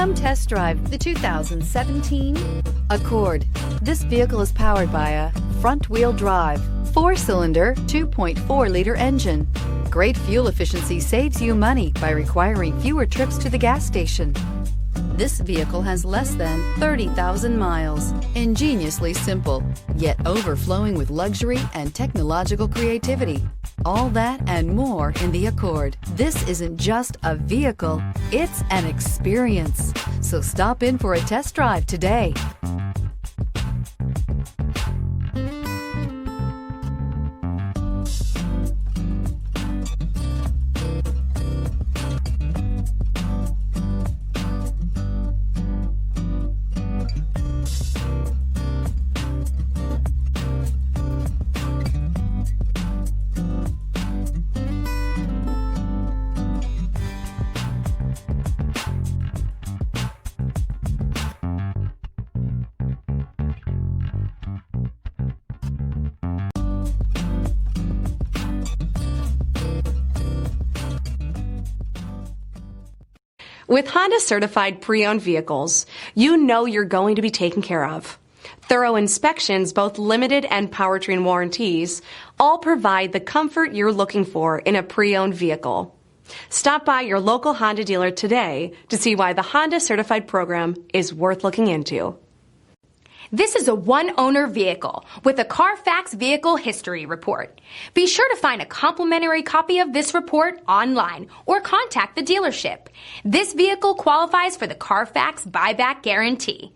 Come test drive the 2017 Accord. This vehicle is powered by a front-wheel drive, 4-cylinder, 2.4-liter engine. Great fuel efficiency saves you money by requiring fewer trips to the gas station. This vehicle has less than 30,000 miles. Ingeniously simple, yet overflowing with luxury and technological creativity. All that and more in the Accord. This isn't just a vehicle, it's an experience. So stop in for a test drive today. With Honda certified pre-owned vehicles, you know you're going to be taken care of. Thorough inspections, both limited and powertrain warranties, all provide the comfort you're looking for in a pre-owned vehicle. Stop by your local Honda dealer today to see why the Honda certified program is worth looking into. This is a one-owner vehicle with a Carfax Vehicle History Report. Be sure to find a complimentary copy of this report online or contact the dealership. This vehicle qualifies for the Carfax Buyback Guarantee.